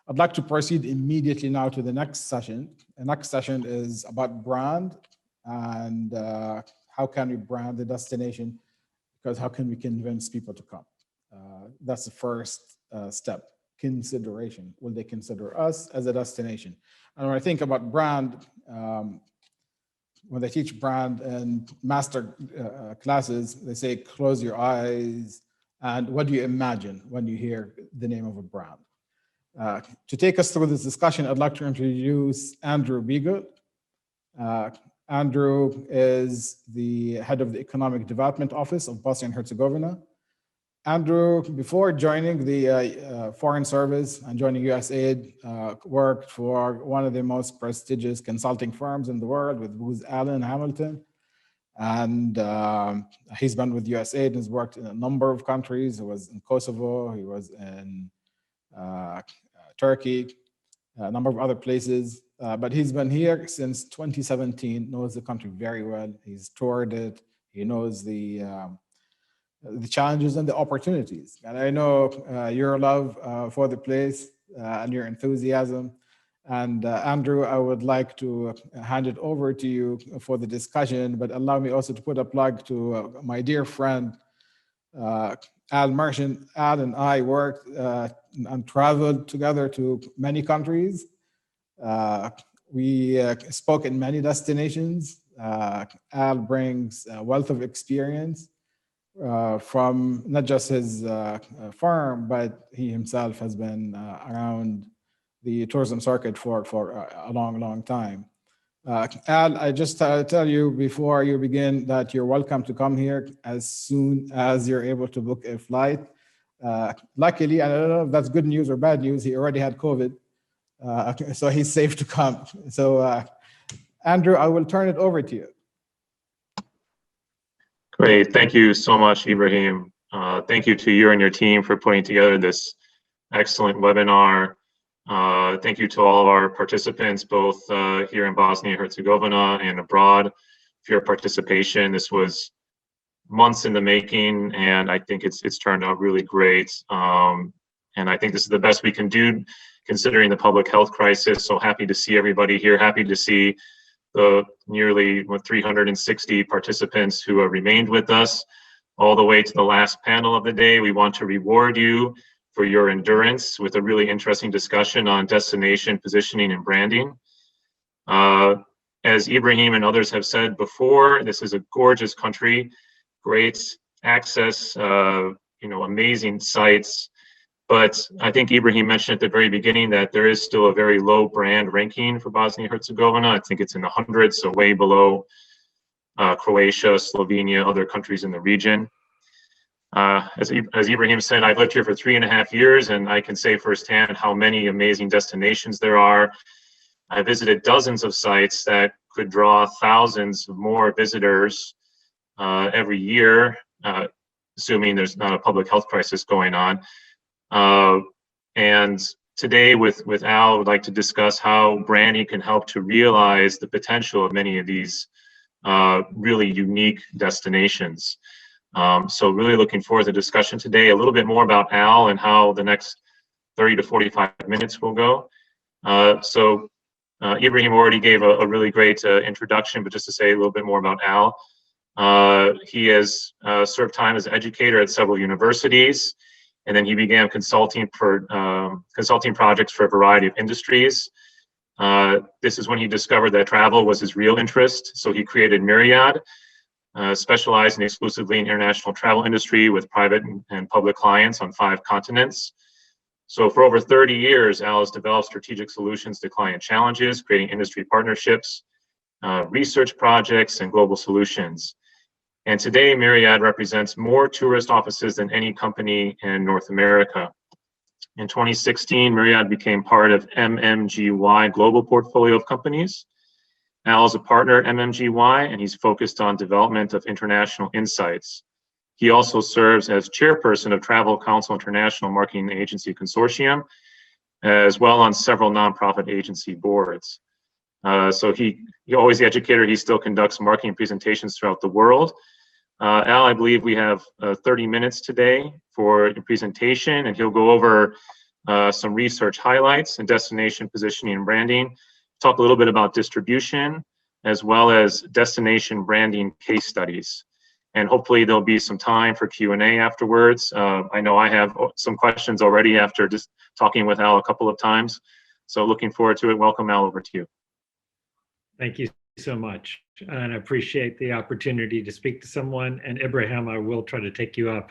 I'd like to proceed immediately now to the next session. The next session is about brand and how can we brand the destination, because how can we convince people to come? That's the first step, consideration. Will they consider us as a destination? And when I think about brand, when they teach brand in master classes, they say, close your eyes. And what do you imagine when you hear the name of a brand? To take us through this discussion, I'd like to introduce Andrew Bieger. Andrew is the head of the Economic Development Office of Bosnia and Herzegovina. Andrew, before joining the Foreign Service and joining USAID, worked for one of the most prestigious consulting firms in the world with Booz Allen Hamilton. And he's been with USAID and has worked in a number of countries. He was in Kosovo, he was in Turkey, a number of other places. But he's been here since 2017, knows the country very well. He's toured it. He knows the challenges and the opportunities. And I know your love for the place and your enthusiasm. And Andrew, I would like to hand it over to you for the discussion, but allow me also to put a plug to my dear friend, Al Merschen. Al and I worked and traveled together to many countries. We spoke in many destinations. Al brings a wealth of experience from not just his firm, but he himself has been around the tourism circuit for a long, long time. Al, I just tell you before you begin that you're welcome to come here as soon as you're able to book a flight. Luckily, I don't know if that's good news or bad news, he already had COVID, so he's safe to come. So Andrew, I will turn it over to you. Great, thank you so much, Ibrahim. Thank you to you and your team for putting together this excellent webinar. Thank you to all of our participants, both here in Bosnia and Herzegovina and abroad, for your participation. This was months in the making, and I think it's turned out really great. And I think this is the best we can do considering the public health crisis. So happy to see everybody here, happy to see the nearly 360 participants who have remained with us all the way to the last panel of the day. We want to reward you for your endurance with a really interesting discussion on destination positioning and branding. As Ibrahim and others have said before, this is a gorgeous country, great access, amazing sites. But I think Ibrahim mentioned at the very beginning that there is still a very low brand ranking for Bosnia and Herzegovina. I think it's in the hundreds, so way below Croatia, Slovenia, other countries in the region. As Ibrahim said, I've lived here for 3.5 years, and I can say firsthand how many amazing destinations there are. I visited dozens of sites that could draw thousands of more visitors every year, assuming there's not a public health crisis going on. And today with Al, I would like to discuss how branding can help to realize the potential of many of these really unique destinations. So really looking forward to the discussion today, a little bit more about Al and how the next 30 to 45 minutes will go. Ibrahim already gave a really great introduction, but just to say a little bit more about Al. He has served time as an educator at several universities, and then he began consulting projects for a variety of industries. This is when he discovered that travel was his real interest, so he created Myriad, specializing exclusively in international travel industry with private and public clients on 5 continents. So for over 30 years, Al has developed strategic solutions to client challenges, creating industry partnerships, research projects, and global solutions. And today, Myriad represents more tourist offices than any company in North America. In 2016, Myriad became part of MMGY global portfolio of companies. Al is a partner at MMGY, and he's focused on development of international insights. He also serves as chairperson of Travel Council International Marketing Agency Consortium, as well on several nonprofit agency boards. So he always the educator, he still conducts marketing presentations throughout the world. Al, I believe we have 30 minutes today for your presentation, and he'll go over some research highlights and destination positioning and branding, talk a little bit about distribution, as well as destination branding case studies. And hopefully there'll be some time for Q&A afterwards. I know I have some questions already after just talking with Al a couple of times. So looking forward to it. Welcome, Al, over to you. Thank you so much. And I appreciate the opportunity to speak to someone. And Ibrahim, I will try to take you up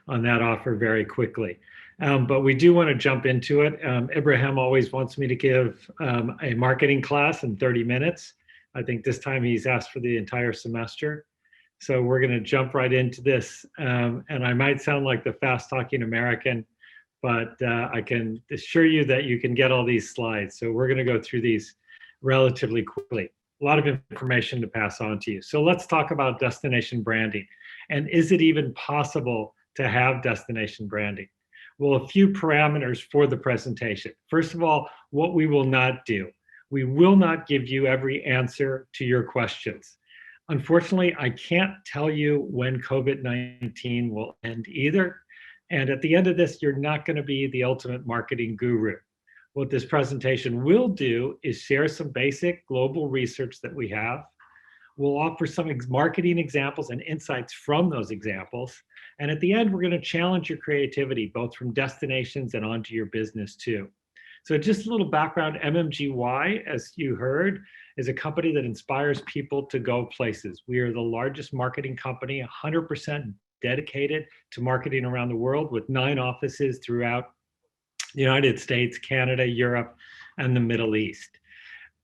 on that offer very quickly. But we do want to jump into it. Ibrahim always wants me to give a marketing class in 30 minutes. I think this time he's asked for the entire semester. So we're going to jump right into this. And I might sound like the fast-talking American, but I can assure you that you can get all these slides. So we're going to go through these relatively quickly. A lot of information to pass on to you. So let's talk about destination branding. And is it even possible to have destination branding? Well, a few parameters for the presentation. First of all, what we will not do. We will not give you every answer to your questions. Unfortunately, I can't tell you when COVID-19 will end either. And at the end of this, you're not going to be the ultimate marketing guru. What this presentation will do is share some basic global research that we have. We'll offer some marketing examples and insights from those examples. And at the end, we're going to challenge your creativity, both from destinations and onto your business too. So just a little background, MMGY, as you heard, is a company that inspires people to go places. We are the largest marketing company, 100% dedicated to marketing around the world, with 9 offices throughout the United States, Canada, Europe, and the Middle East.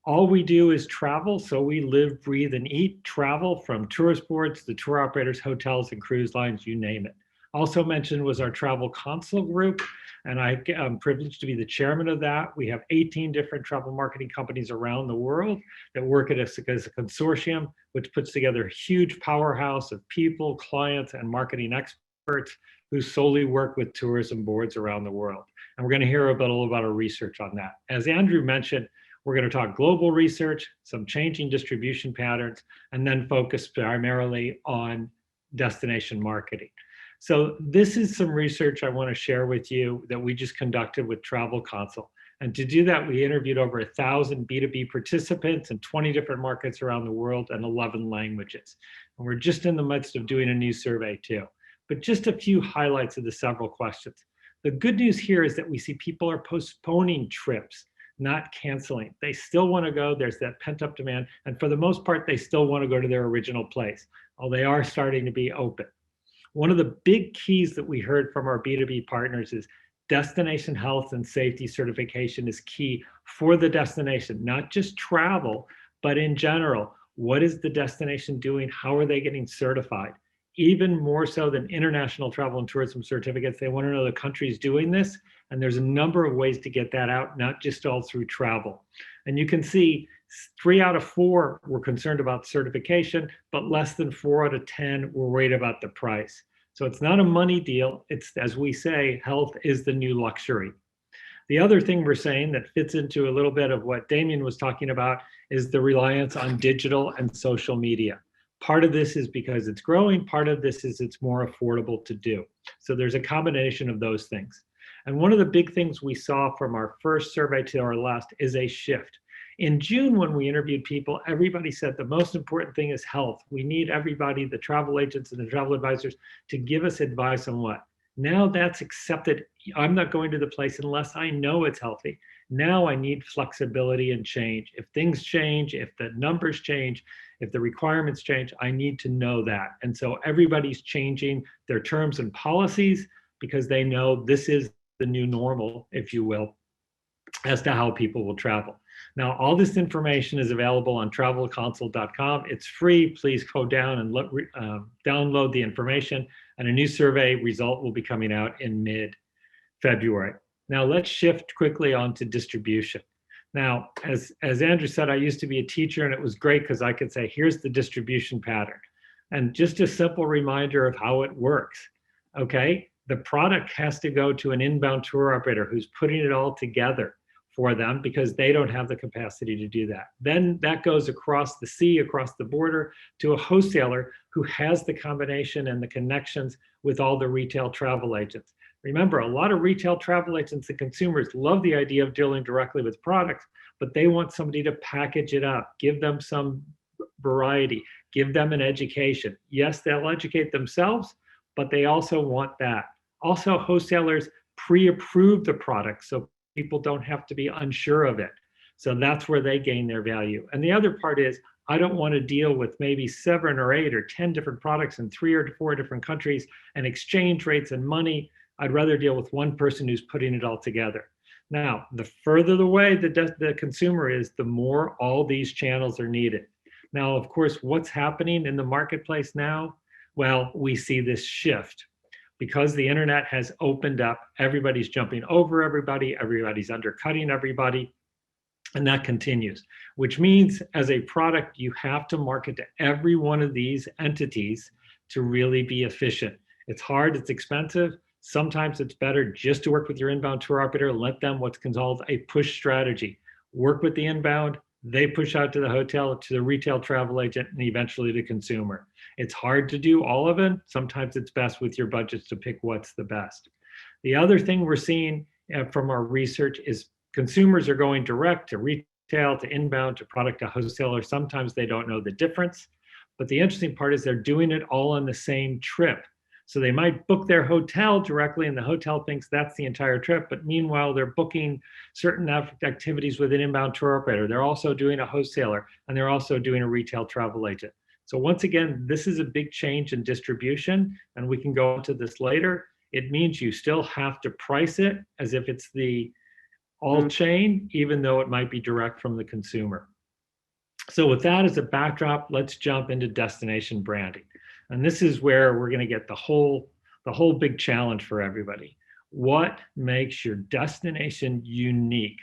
All we do is travel, so we live, breathe, and eat travel, from tourist boards to tour operators, hotels, and cruise lines, you name it. Also mentioned was our travel console group, and I'm privileged to be the chairman of that. We have 18 different travel marketing companies around the world that work as a consortium, which puts together a huge powerhouse of people, clients, and marketing experts who solely work with tourism boards around the world. And we're going to hear a little about our research on that. As Andrew mentioned, we're going to talk global research, some changing distribution patterns, and then focus primarily on destination marketing. So this is some research I want to share with you that we just conducted with Travel Console. And to do that, we interviewed over 1,000 B2B participants in 20 different markets around the world and 11 languages. And we're just in the midst of doing a new survey too. But just a few highlights of the several questions. The good news here is that we see people are postponing trips, not canceling. They still want to go. There's that pent-up demand. And for the most part, they still want to go to their original place. Well, they are starting to be open. One of the big keys that we heard from our B2B partners is destination health and safety certification is key for the destination, not just travel, but in general. What is the destination doing? How are they getting certified? Even more so than international travel and tourism certificates, they want to know the country's doing this. And there's a number of ways to get that out, not just all through travel. And you can see 3 out of 4 were concerned about certification, but less than 4 out of 10 were worried about the price. So it's not a money deal. It's, as we say, health is the new luxury. The other thing we're saying that fits into a little bit of what Damien was talking about is the reliance on digital and social media. Part of this is because it's growing. Part of this is it's more affordable to do. So there's a combination of those things. And one of the big things we saw from our first survey to our last is a shift. In June, when we interviewed people, everybody said the most important thing is health. We need everybody, the travel agents and the travel advisors, to give us advice on what. Now that's accepted. I'm not going to the place unless I know it's healthy. Now I need flexibility and change. If things change, if the numbers change, if the requirements change, I need to know that. And so everybody's changing their terms and policies because they know this is the new normal, if you will, as to how people will travel. Now, all this information is available on travelconsole.com. It's free. Please go down and download the information, and a new survey result will be coming out in mid-February. Now, let's shift quickly on to distribution. Now, as Andrew said, I used to be a teacher, and it was great because I could say, here's the distribution pattern. And just a simple reminder of how it works, okay? The product has to go to an inbound tour operator who's putting it all together for them because they don't have the capacity to do that. Then that goes across the sea, across the border, to a wholesaler who has the combination and the connections with all the retail travel agents. Remember, a lot of retail travel agents and consumers love the idea of dealing directly with products, but they want somebody to package it up, give them some variety, give them an education. Yes, they'll educate themselves, but they also want that. Also, wholesalers pre-approve the product so people don't have to be unsure of it. So that's where they gain their value. And the other part is, I don't want to deal with maybe 7 or 8 or 10 different products in 3 or 4 different countries and exchange rates and money. I'd rather deal with one person who's putting it all together. Now, the further away the consumer is, the more all these channels are needed. Now, of course, what's happening in the marketplace now? Well, we see this shift. Because the internet has opened up, everybody's jumping over everybody, everybody's undercutting everybody, and that continues, which means as a product, you have to market to every one of these entities to really be efficient. It's hard, it's expensive. Sometimes it's better just to work with your inbound tour operator, let them what's called a push strategy. Work with the inbound, they push out to the hotel, to the retail travel agent, and eventually the consumer. It's hard to do all of it. Sometimes it's best with your budgets to pick what's the best. The other thing we're seeing from our research is consumers are going direct to retail, to inbound, to product, to wholesaler. Sometimes they don't know the difference. But the interesting part is they're doing it all on the same trip. So they might book their hotel directly and the hotel thinks that's the entire trip. But meanwhile, they're booking certain activities with an inbound tour operator. They're also doing a wholesaler and they're also doing a retail travel agent. So once again, this is a big change in distribution, and we can go into this later. It means you still have to price it as if it's the all chain, even though it might be direct from the consumer. So with that as a backdrop, let's jump into destination branding. And this is where we're going to get the whole big challenge for everybody. What makes your destination unique?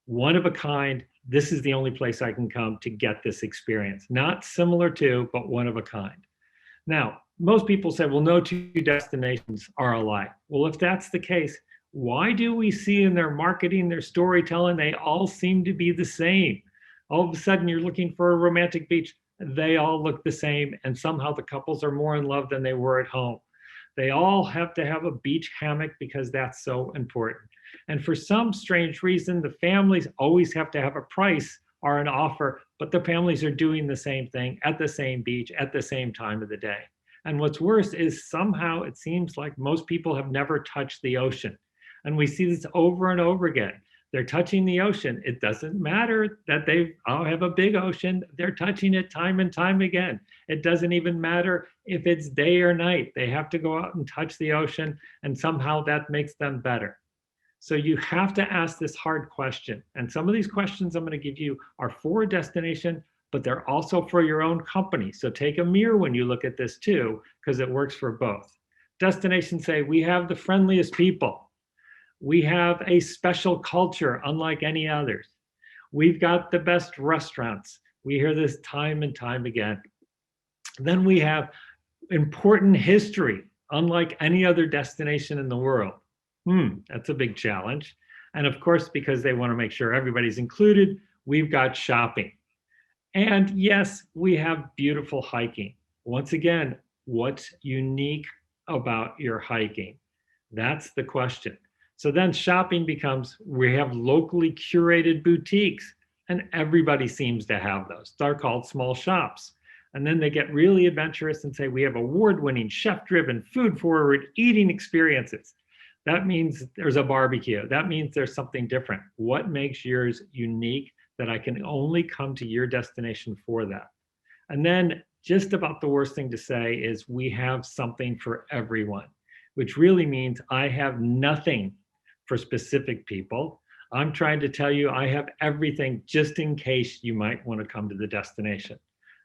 One of a kind. This is the only place I can come to get this experience. Not similar to, but one of a kind. Now, most people say, well, no two destinations are alike. Well, if that's the case, why do we see in their marketing, their storytelling, they all seem to be the same? All of a sudden, you're looking for a romantic beach. They all look the same, and somehow the couples are more in love than they were at home. They all have to have a beach hammock because that's so important. And for some strange reason, the families always have to have a price or an offer, but the families are doing the same thing at the same beach at the same time of the day. And what's worse is somehow it seems like most people have never touched the ocean. And we see this over and over again. They're touching the ocean. It doesn't matter that they all have a big ocean. They're touching it time and time again. It doesn't even matter if it's day or night. They have to go out and touch the ocean, and somehow that makes them better. So you have to ask this hard question. And some of these questions I'm going to give you are for a destination, but they're also for your own company. So take a mirror when you look at this too, because it works for both. Destinations say, we have the friendliest people. We have a special culture unlike any others. We've got the best restaurants. We hear this time and time again. Then we have important history, unlike any other destination in the world. That's a big challenge. And of course, because they want to make sure everybody's included, we've got shopping. And yes, we have beautiful hiking. Once again, what's unique about your hiking? That's the question. So then shopping becomes, we have locally curated boutiques, and everybody seems to have those. They're called small shops. And then they get really adventurous and say, we have award-winning, chef-driven, food-forward eating experiences. That means there's a barbecue. That means there's something different. What makes yours unique that I can only come to your destination for that? And then just about the worst thing to say is we have something for everyone, which really means I have nothing for specific people. I'm trying to tell you I have everything just in case you might want to come to the destination.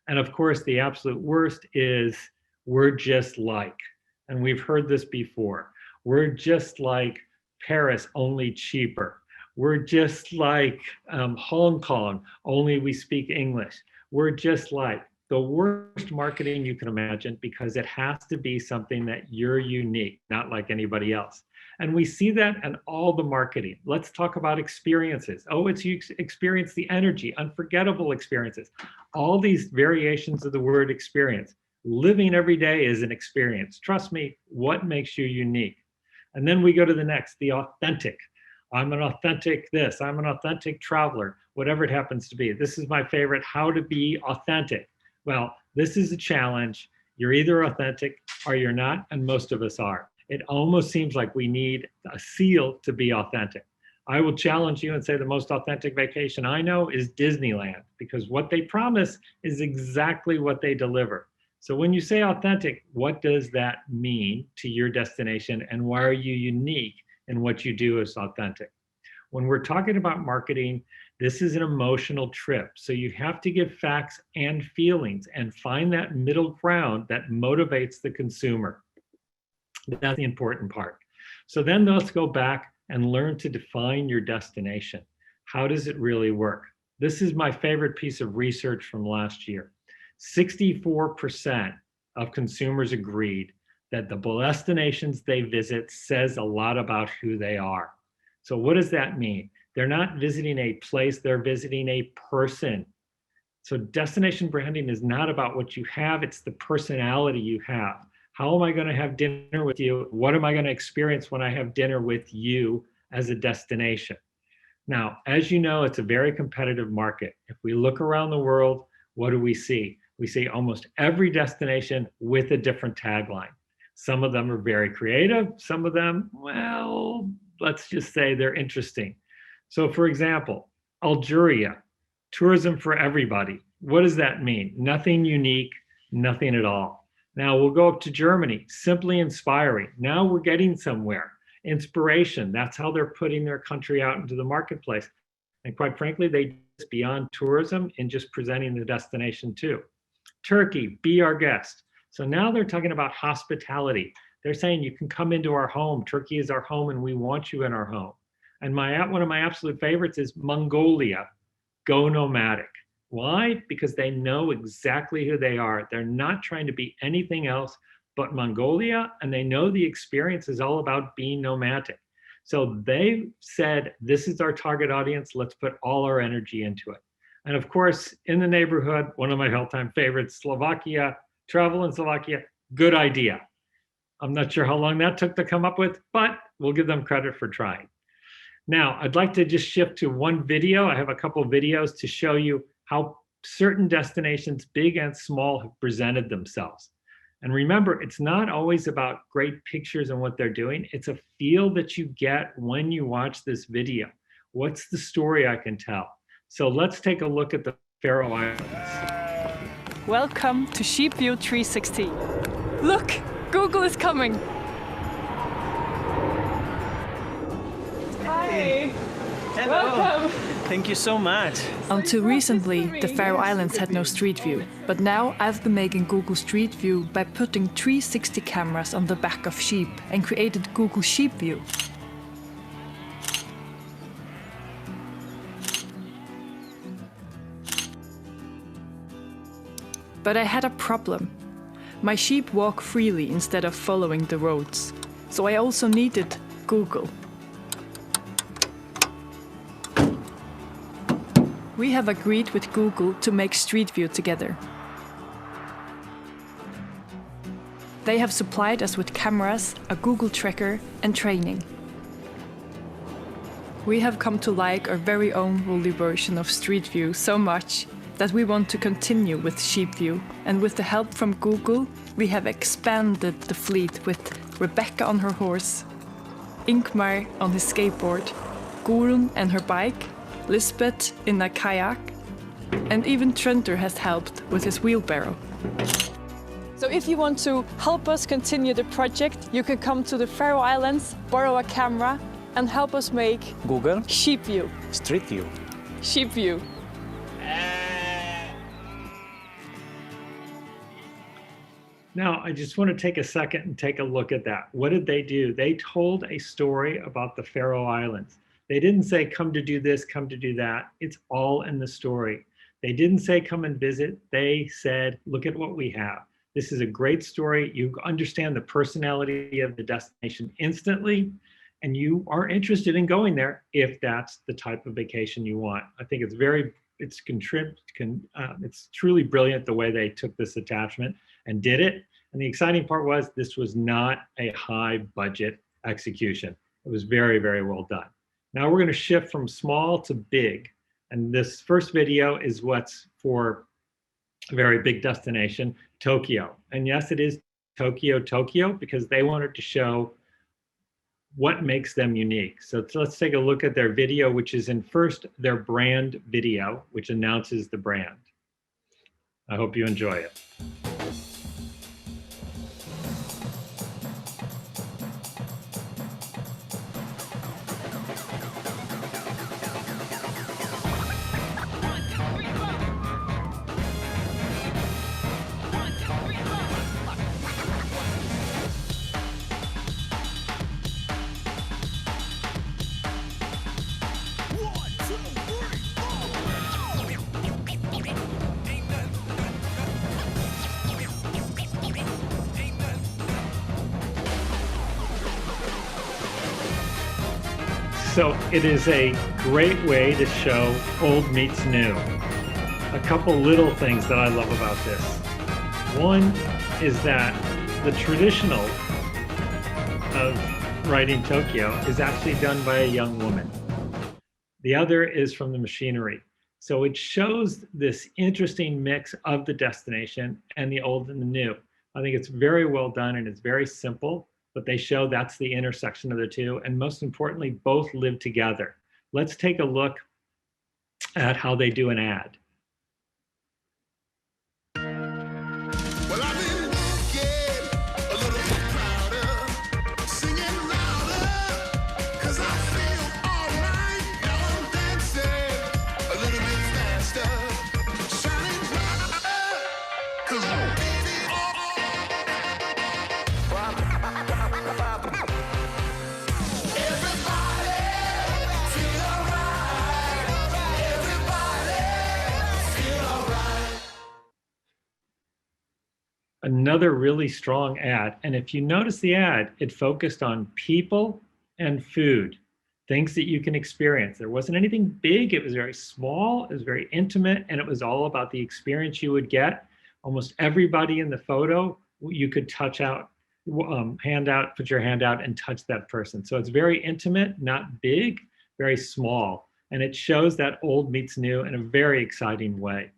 And of course, the absolute worst is we're just like, and we've heard this before, we're just like Paris, only cheaper. We're just like Hong Kong, only we speak English. We're just like the worst marketing you can imagine, because it has to be something that you're unique, not like anybody else. And we see that in all the marketing. Let's talk about experiences. Oh, it's you experience the energy, unforgettable experiences. All these variations of the word experience. Living every day is an experience. Trust me, what makes you unique? And then we go to the next, the authentic. I'm an authentic this, I'm an authentic traveler, whatever it happens to be. This is my favorite, how to be authentic. Well, this is a challenge. You're either authentic or you're not, and most of us are. It almost seems like we need a seal to be authentic. I will challenge you and say the most authentic vacation I know is Disneyland, because what they promise is exactly what they deliver. So when you say authentic, what does that mean to your destination, and why are you unique in what you do as authentic? When we're talking about marketing, this is an emotional trip. So you have to give facts and feelings and find that middle ground that motivates the consumer. That's the important part. So then let's go back and learn to define your destination. How does it really work? This is my favorite piece of research from last year. 64% of consumers agreed that the destinations they visit says a lot about who they are. So what does that mean? They're not visiting a place, they're visiting a person. So destination branding is not about what you have, it's the personality you have. How am I going to have dinner with you? What am I going to experience when I have dinner with you as a destination? Now, as you know, it's a very competitive market. If we look around the world, what do we see? We see almost every destination with a different tagline. Some of them are very creative. Some of them, well, let's just say they're interesting. So for example, Algeria, tourism for everybody. What does that mean? Nothing unique, nothing at all. Now we'll go up to Germany, simply inspiring. Now we're getting somewhere. Inspiration, that's how they're putting their country out into the marketplace. And quite frankly, they just beyond tourism and just presenting the destination too. Turkey, be our guest. So now they're talking about hospitality. They're saying you can come into our home. Turkey is our home and we want you in our home. And one of my absolute favorites is Mongolia, go nomadic. Why? Because they know exactly who they are. They're not trying to be anything else but Mongolia, and they know the experience is all about being nomadic. So they said, this is our target audience, let's put all our energy into it. And of course, in the neighborhood, one of my all-time favorites, Slovakia, travel in Slovakia, good idea. I'm not sure how long that took to come up with, but we'll give them credit for trying. Now, I'd like to just shift to one video. I have a couple of videos to show you how certain destinations, big and small, have presented themselves. And remember, it's not always about great pictures and what they're doing. It's a feel that you get when you watch this video. What's the story I can tell? So let's take a look at the Faroe Islands. Welcome to Sheep View 360. Look, Google is coming. Hi. Hello. Welcome. Thank you so much. Until recently, the Faroe Islands had no Street View. But now I've been making Google Street View by putting 360 cameras on the back of sheep and created Google Sheep View. But I had a problem. My sheep walk freely instead of following the roads. So I also needed Google. We have agreed with Google to make Street View together. They have supplied us with cameras, a Google tracker, and training. We have come to like our very own woolly version of Street View so much that we want to continue with Sheep View, and with the help from Google, we have expanded the fleet with Rebecca on her horse, Ingmar on his skateboard, Gurun and her bike, Lisbeth in a kayak, and even Trenter has helped with his wheelbarrow. So if you want to help us continue the project, you can come to the Faroe Islands, borrow a camera, and help us make Google Sheep View. Street View. Sheep View. Now, I just want to take a second and take a look at that. What did they do? They told a story about the Faroe Islands. They didn't say, come to do this, come to do that. It's all in the story. They didn't say, come and visit. They said, look at what we have. This is a great story. You understand the personality of the destination instantly, and you are interested in going there if that's the type of vacation you want. I think it's truly brilliant the way they took this attachment and did it. And the exciting part was this was not a high budget execution. It was very, very well done. Now we're going to shift from small to big. And this first video is what's for a very big destination, Tokyo. And yes, it is Tokyo, because they wanted to show what makes them unique. So let's take a look at their video, which is in first their brand video, which announces the brand. I hope you enjoy it. So it is a great way to show old meets new. A couple little things that I love about this. One is that the traditional of writing Tokyo is actually done by a young woman. The other is from the machinery. So it shows this interesting mix of the destination and the old and the new. I think it's very well done and it's very simple, but they show that's the intersection of the two. And most importantly, both live together. Let's take a look at how they do an ad. Another really strong ad. And if you notice the ad, it focused on people and food, things that you can experience. There wasn't anything big. It was very small. It was very intimate. And it was all about the experience you would get. Almost everybody in the photo, you could touch out, put your hand out and touch that person. So it's very intimate, not big, very small. And it shows that old meets new in a very exciting way.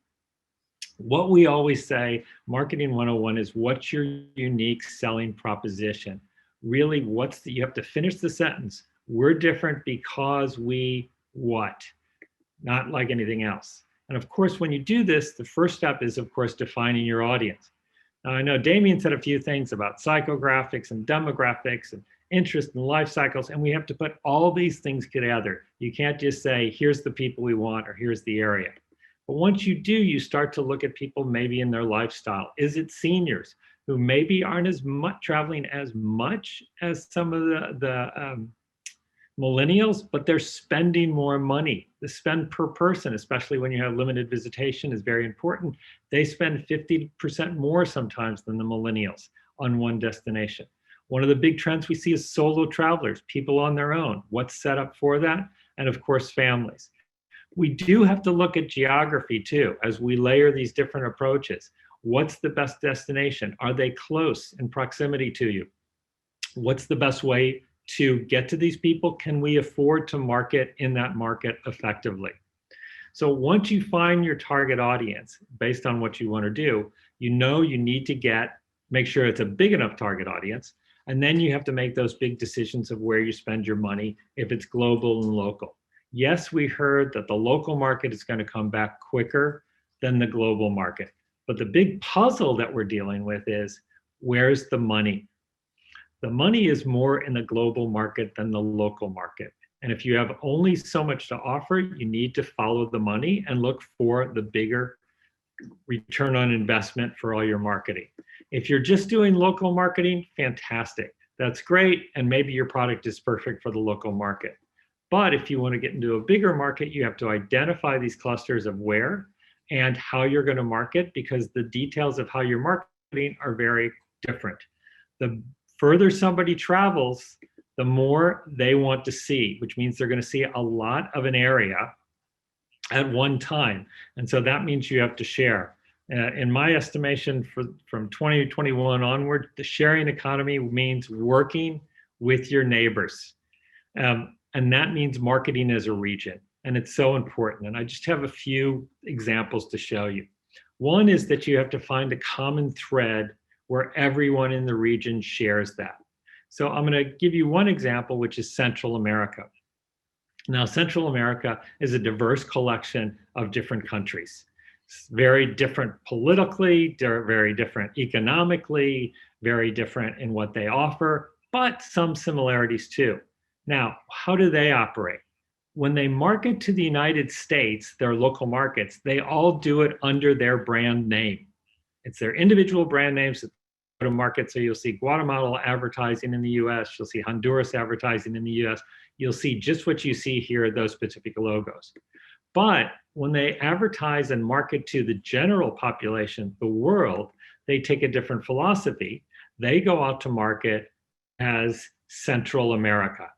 What we always say, Marketing 101, is what's your unique selling proposition? Really, you have to finish the sentence. We're different because we what? Not like anything else. And of course, when you do this, the first step is, of course, defining your audience. Now, I know Damien said a few things about psychographics and demographics and interest and life cycles, and we have to put all these things together. You can't just say, here's the people we want, or here's the area. But once you do, you start to look at people maybe in their lifestyle. Is it seniors who maybe aren't as much traveling as much as some of the millennials, but they're spending more money? The spend per person, especially when you have limited visitation, is very important. They spend 50% more sometimes than the millennials on one destination. One of the big trends we see is solo travelers, people on their own. What's set up for that? And of course, families. We do have to look at geography too, as we layer these different approaches. What's the best destination? Are they close in proximity to you? What's the best way to get to these people? Can we afford to market in that market effectively? So once you find your target audience based on what you want to do, you know you need to make sure it's a big enough target audience. And then you have to make those big decisions of where you spend your money, if it's global and local. Yes, we heard that the local market is going to come back quicker than the global market. But the big puzzle that we're dealing with is, where's the money? The money is more in the global market than the local market. And if you have only so much to offer, you need to follow the money and look for the bigger return on investment for all your marketing. If you're just doing local marketing, fantastic. That's great. And maybe your product is perfect for the local market. But if you want to get into a bigger market, you have to identify these clusters of where and how you're going to market, because the details of how you're marketing are very different. The further somebody travels, the more they want to see, which means they're going to see a lot of an area at one time. And so that means you have to share. In my estimation, from 2021 onward, the sharing economy means working with your neighbors. And that means marketing as a region. And it's so important. And I just have a few examples to show you. One is that you have to find a common thread where everyone in the region shares that. So I'm going to give you one example, which is Central America. Now, Central America is a diverse collection of different countries. It's very different politically, very different economically, very different in what they offer, but some similarities too. Now, how do they operate? When they market to the United States, their local markets, they all do it under their brand name. It's their individual brand names that go to market. So you'll see Guatemala advertising in the US, you'll see Honduras advertising in the US, you'll see just what you see here, those specific logos. But when they advertise and market to the general population, the world, they take a different philosophy. They go out to market as Central America.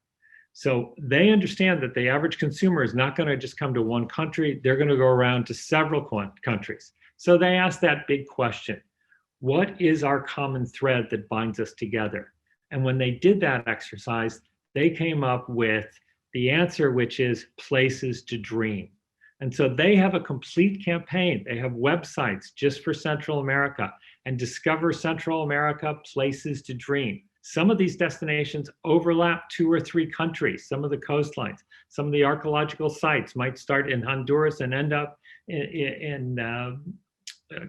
So they understand that the average consumer is not going to just come to one country. They're going to go around to several countries. So they ask that big question: what is our common thread that binds us together? And when they did that exercise, they came up with the answer, which is places to dream. And so they have a complete campaign. They have websites just for Central America and Discover Central America Places to Dream. Some of these destinations overlap 2 or 3 countries, some of the coastlines. Some of the archaeological sites might start in Honduras and end up in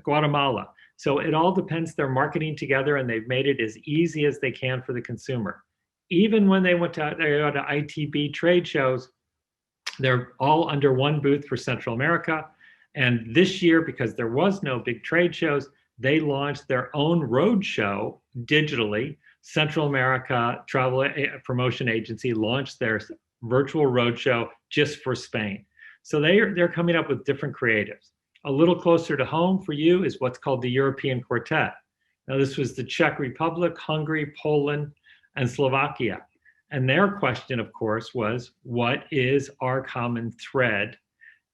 Guatemala. So it all depends. They're marketing together, and they've made it as easy as they can for the consumer. Even when they went to ITB trade shows, they're all under one booth for Central America. And this year, because there was no big trade shows, they launched their own road show digitally. Central America Travel Promotion Agency launched their virtual roadshow just for Spain. So they're coming up with different creatives. A little closer to home for you is what's called the European Quartet. Now, this was the Czech Republic, Hungary, Poland, and Slovakia. And their question, of course, was, what is our common thread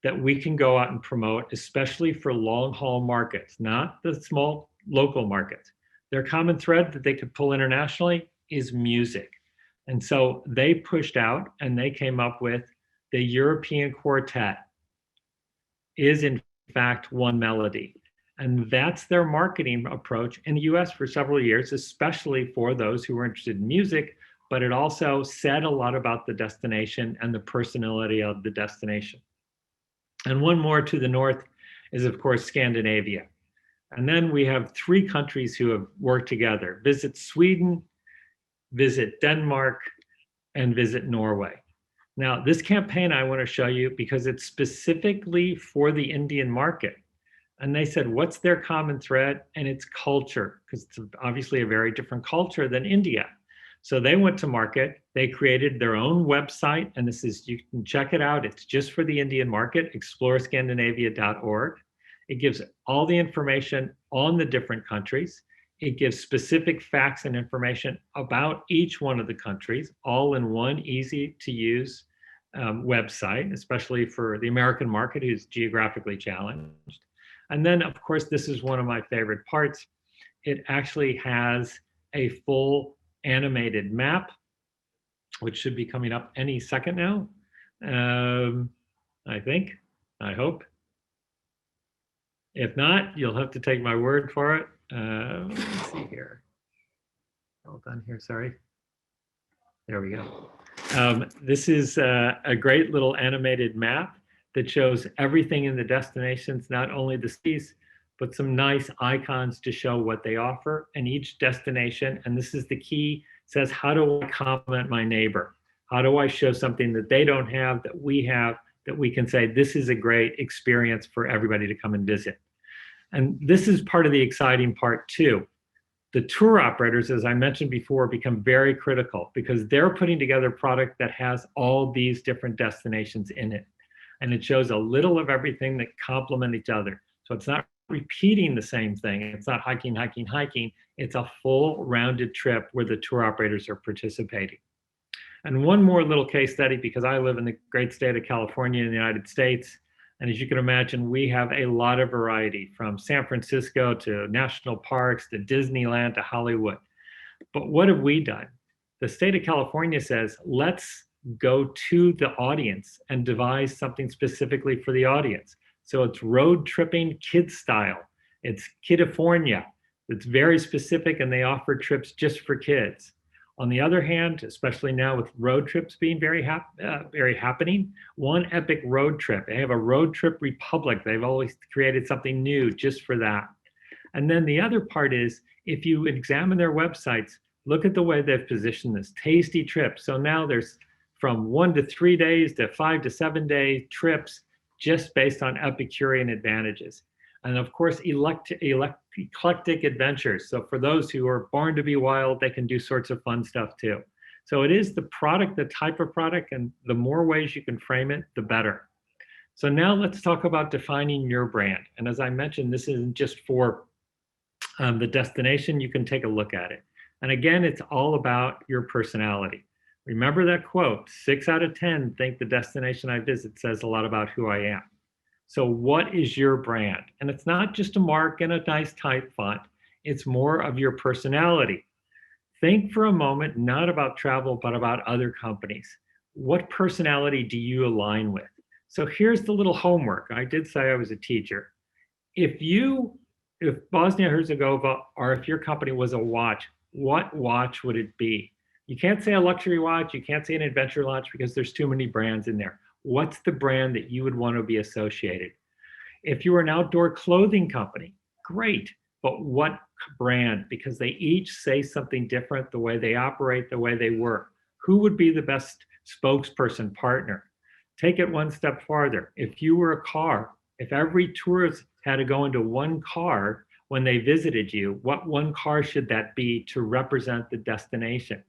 that we can go out and promote, especially for long-haul markets, not the small local markets? Their common thread that they could pull internationally is music. And so they pushed out and they came up with the European Quartet is in fact one melody. And that's their marketing approach in the US for several years, especially for those who were interested in music, but it also said a lot about the destination and the personality of the destination. And one more to the north is, of course, Scandinavia. And then we have 3 countries who have worked together: Visit Sweden, Visit Denmark, and Visit Norway. Now, this campaign I want to show you because it's specifically for the Indian market. And they said, what's their common thread? And it's culture, because it's obviously a very different culture than India. So they went to market, they created their own website, and this is, you can check it out. It's just for the Indian market, explorescandinavia.org. It gives all the information on the different countries. It gives specific facts and information about each one of the countries, all in one easy to use website, especially for the American market who's geographically challenged. And then, of course, this is one of my favorite parts. It actually has a full animated map, which should be coming up any second now, I hope. If not, you'll have to take my word for it. Let me see here. Hold on here, sorry. There we go. This is a great little animated map that shows everything in the destinations, not only the cities, but some nice icons to show what they offer. And each destination, and this is the key, says, how do I compliment my neighbor? How do I show something that they don't have, that we have, that we can say, this is a great experience for everybody to come and visit. And this is part of the exciting part too. The tour operators, as I mentioned before, become very critical because they're putting together a product that has all these different destinations in it. And it shows a little of everything that complement each other. So it's not repeating the same thing. It's not hiking, hiking, hiking. It's a full rounded trip where the tour operators are participating. And one more little case study, because I live in the great state of California in the United States. And as you can imagine, we have a lot of variety, from San Francisco to national parks to Disneyland to Hollywood. But what have we done? The state of California says, let's go to the audience and devise something specifically for the audience. So it's road tripping kid style. It's Kidifornia. It's very specific, and they offer trips just for kids. On the other hand, especially now with road trips being very happening, one epic road trip. They have a road trip republic. They've always created something new just for that. And then the other part is, if you examine their websites, look at the way they've positioned this. Tasty trips. So now there's from 1 to 3 days to 5 to 7 day trips just based on Epicurean advantages. And of course, eclectic adventures. So for those who are born to be wild, they can do sorts of fun stuff too. So it is the product, the type of product, and the more ways you can frame it, the better. So now let's talk about defining your brand. And as I mentioned, this isn't just for the destination. You can take a look at it. And again, it's all about your personality. Remember that quote, 6 out of 10 think the destination I visit says a lot about who I am. So what is your brand? And it's not just a mark and a nice type font. It's more of your personality. Think for a moment, not about travel, but about other companies. What personality do you align with? So here's the little homework. I did say I was a teacher. If Bosnia and Herzegovina, or if your company was a watch, what watch would it be? You can't say a luxury watch. You can't say an adventure watch because there's too many brands in there. What's the brand that you would want to be associated? If you were an outdoor clothing company, great, but what brand? Because they each say something different, the way they operate, the way they work. Who would be the best spokesperson partner? Take it one step farther. If you were a car, if every tourist had to go into one car when they visited you, what one car should that be to represent the destination?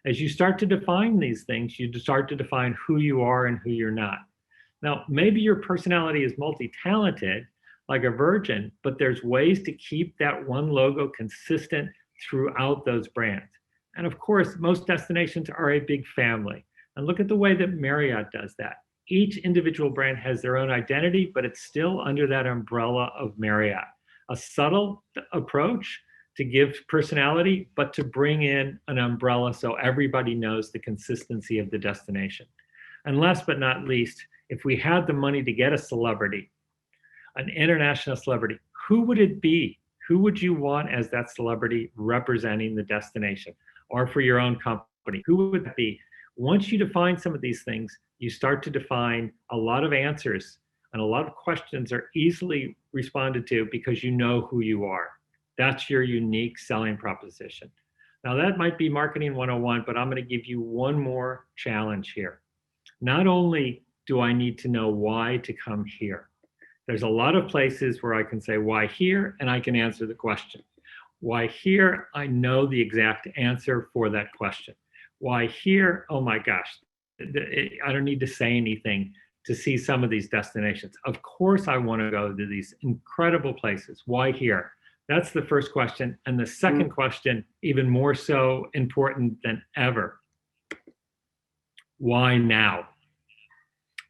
As you start to define these things, you start to define who you are and who you're not. Now, maybe your personality is multi-talented, like a Virgin, but there's ways to keep that one logo consistent throughout those brands. And of course, most destinations are a big family. And look at the way that Marriott does that. Each individual brand has their own identity, but it's still under that umbrella of Marriott. A subtle approach to give personality, but to bring in an umbrella so everybody knows the consistency of the destination. And last but not least, if we had the money to get a celebrity, an international celebrity, who would it be? Who would you want as that celebrity representing the destination? Or for your own company, who would that be? Once you define some of these things, you start to define a lot of answers, and a lot of questions are easily responded to because you know who you are. That's your unique selling proposition. Now that might be marketing 101, but I'm going to give you one more challenge here. Not only do I need to know why to come here. There's a lot of places where I can say why here, and I can answer the question. Why here? I know the exact answer for that question. Why here? Oh my gosh, I don't need to say anything to see some of these destinations. Of course I want to go to these incredible places. Why here? That's the first question. And the second question, even more so important than ever. Why now?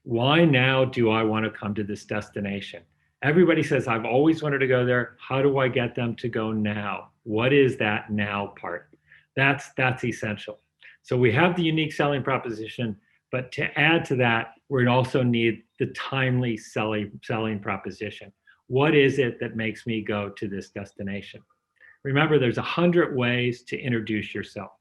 Why now do I want to come to this destination? Everybody says, I've always wanted to go there. How do I get them to go now? What is that now part? That's essential. So we have the unique selling proposition, but to add to that, we also need the timely selling proposition. What is it that makes me go to this destination? Remember, there's 100 ways to introduce yourself.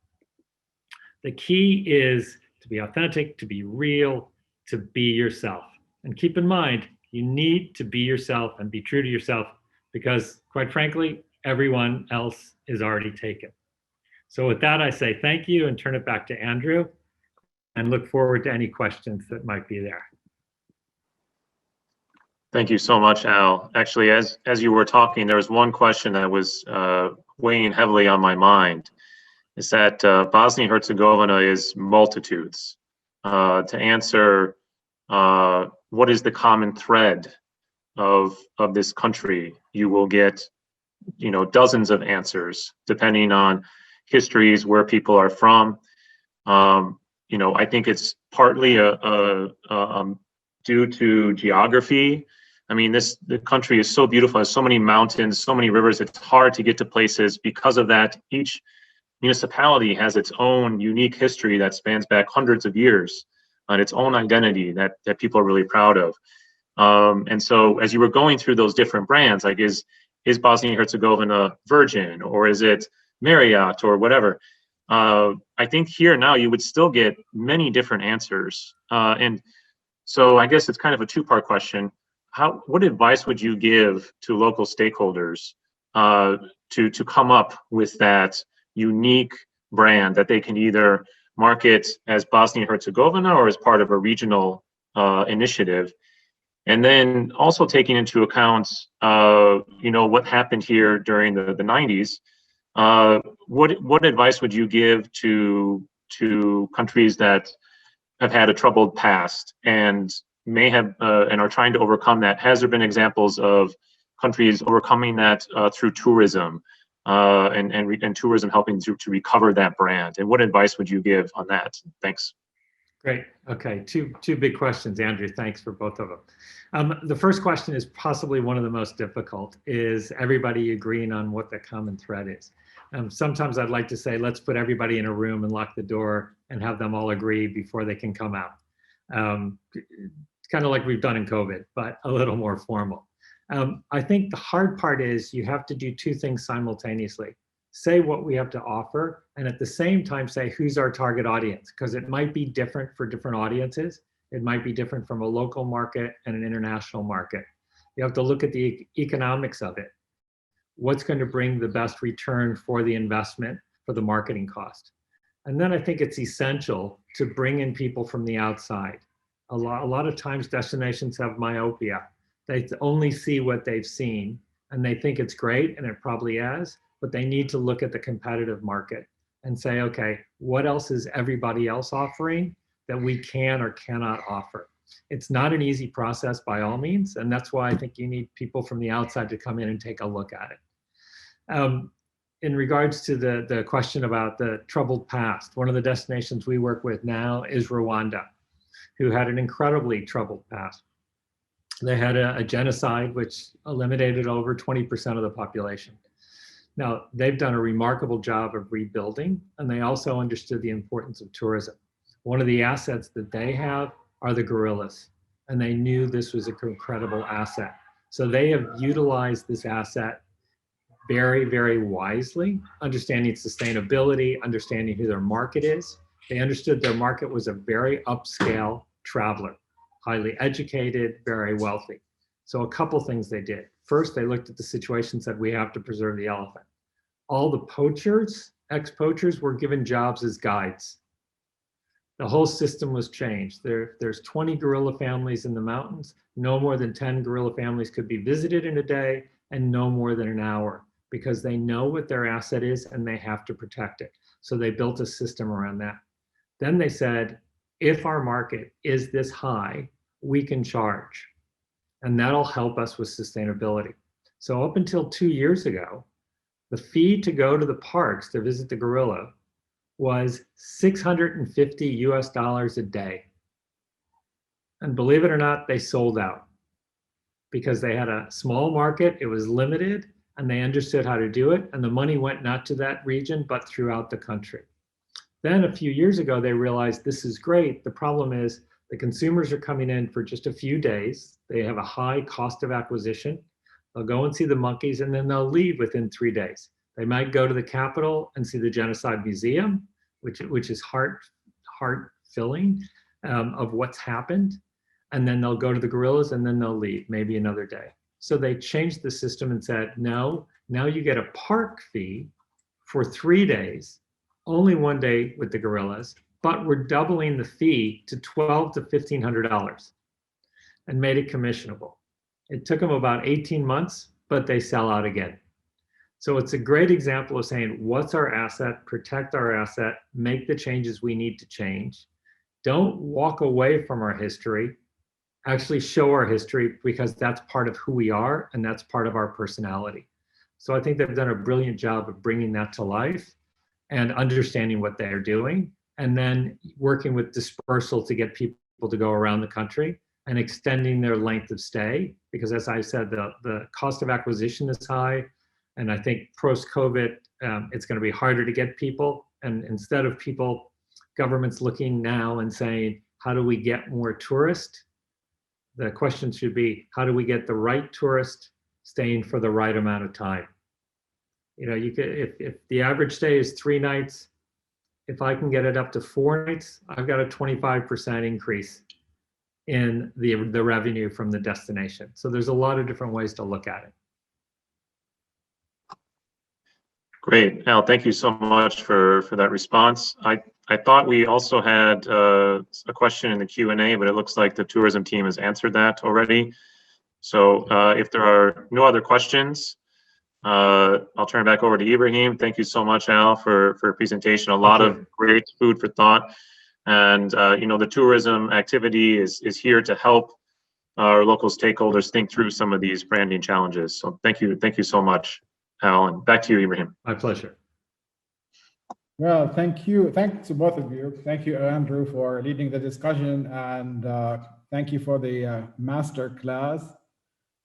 The key is to be authentic, to be real, to be yourself. And keep in mind, you need to be yourself and be true to yourself because, quite frankly, everyone else is already taken. So with that, I say thank you and turn it back to Andrew and look forward to any questions that might be there. Thank you so much, Al. Actually, as you were talking, there was one question that was weighing heavily on my mind. Is that Bosnia and Herzegovina is multitudes. To answer what is the common thread of this country, you will get, dozens of answers depending on histories, where people are from. I think it's partly due to geography. I mean, the country is so beautiful, has so many mountains, so many rivers. It's hard to get to places because of that. Each municipality has its own unique history that spans back hundreds of years, and its own identity that people are really proud of. And so as you were going through those different brands, like is Bosnia and Herzegovina Virgin, or is it Marriott, or whatever? I think here now you would still get many different answers. And so I guess it's kind of a two-part question. What advice would you give to local stakeholders to come up with that unique brand that they can either market as Bosnia and Herzegovina or as part of a regional initiative? And then also taking into account, what happened here during the 90s, what advice would you give to countries that have had a troubled past and may have and are trying to overcome that? Has there been examples of countries overcoming that through tourism and tourism helping to recover that brand? And what advice would you give on that? Thanks. Great. Okay, two big questions, Andrew. Thanks for both of them. The first question is possibly one of the most difficult. Is everybody agreeing on what the common thread is? Sometimes I'd like to say, let's put everybody in a room and lock the door and have them all agree before they can come out. It's kind of like we've done in COVID, but a little more formal. I think the hard part is you have to do two things simultaneously. Say what we have to offer, and at the same time say who's our target audience, because it might be different for different audiences. It might be different from a local market and an international market. You have to look at the economics of it. What's going to bring the best return for the investment, for the marketing cost? And then I think it's essential to bring in people from the outside. A lot of times destinations have myopia. They only see what they've seen, and they think it's great, and it probably is, but they need to look at the competitive market and say, okay, what else is everybody else offering that we can or cannot offer? It's not an easy process by all means, and that's why I think you need people from the outside to come in and take a look at it. In regards to the question about the troubled past, one of the destinations we work with now is Rwanda, who had an incredibly troubled past. They had a genocide which eliminated over 20% of the population. Now, they've done a remarkable job of rebuilding, and they also understood the importance of tourism. One of the assets that they have are the gorillas, and they knew this was an incredible asset. So they have utilized this asset very, very wisely, understanding sustainability, understanding who their market is. They understood their market was a very upscale traveler, highly educated, very wealthy. So a couple things they did. First, they looked at the situation and said, we have to preserve the elephant. All the poachers, ex-poachers, were given jobs as guides. The whole system was changed. There's 20 gorilla families in the mountains. No more than 10 gorilla families could be visited in a day, and no more than an hour, because they know what their asset is and they have to protect it. So they built a system around that. Then they said, if our market is this high, we can charge, and that'll help us with sustainability. So up until 2 years ago, the fee to go to the parks to visit the gorilla was $650 US a day. And believe it or not, they sold out because they had a small market, it was limited, and they understood how to do it. And the money went not to that region, but throughout the country. Then a few years ago, they realized this is great. The problem is the consumers are coming in for just a few days. They have a high cost of acquisition. They'll go and see the monkeys, and then they'll leave within 3 days. They might go to the Capitol and see the Genocide Museum, which is heart-filling of what's happened. And then they'll go to the gorillas, and then they'll leave, maybe another day. So they changed the system and said, no, now you get a park fee for 3 days, only 1 day with the gorillas, but we're doubling the fee to $1,200 to $1,500 and made it commissionable. It took them about 18 months, but they sell out again. So it's a great example of saying, what's our asset, protect our asset, make the changes we need to change. Don't walk away from our history, actually show our history, because that's part of who we are and that's part of our personality. So I think they've done a brilliant job of bringing that to life and understanding what they're doing, and then working with dispersal to get people to go around the country and extending their length of stay. Because as I said, the cost of acquisition is high. And I think post-COVID, it's going to be harder to get people. And instead of governments looking now and saying, how do we get more tourists? The question should be, how do we get the right tourist staying for the right amount of time? You know, you could, if the average stay is 3 nights, if I can get it up to 4 nights, I've got a 25% increase in the revenue from the destination. So there's a lot of different ways to look at it. Great, Al, thank you so much for that response. I thought we also had a question in the Q&A, but it looks like the tourism team has answered that already. So if there are no other questions, I'll turn it back over to Ibrahim. Thank you so much, Al, for your presentation. A lot of great food for thought. And you know, the tourism activity is here to help our local stakeholders think through some of these branding challenges. So thank you so much, Al, and back to you, Ibrahim. My pleasure. Well, thank you. Thanks to both of you. Thank you, Andrew, for leading the discussion, and thank you for the master class.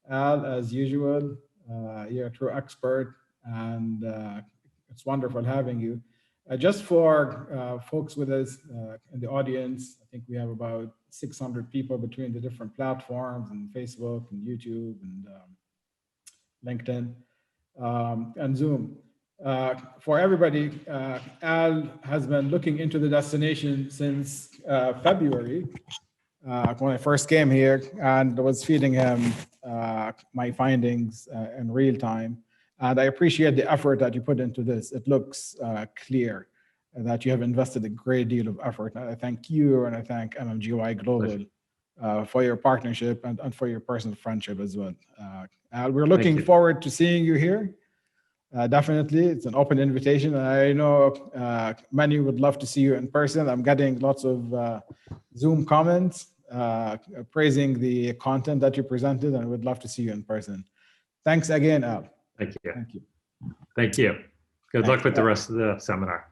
Al, as usual, you're a true expert, and it's wonderful having you. Just for folks with us in the audience, I think we have about 600 people between the different platforms and Facebook and YouTube and LinkedIn and Zoom. For everybody, Al has been looking into the destination since February when I first came here, and was feeding him my findings in real time. And I appreciate the effort that you put into this. It looks clear that you have invested a great deal of effort. And I thank you, and I thank MMGY Global for your partnership and for your personal friendship as well. We're looking forward to seeing you here. Definitely, it's an open invitation. I know many would love to see you in person. I'm getting lots of Zoom comments praising the content that you presented, and would love to see you in person. Thanks again, Al. Thank you. Thank you. Thank you. Good luck with the rest of the seminar.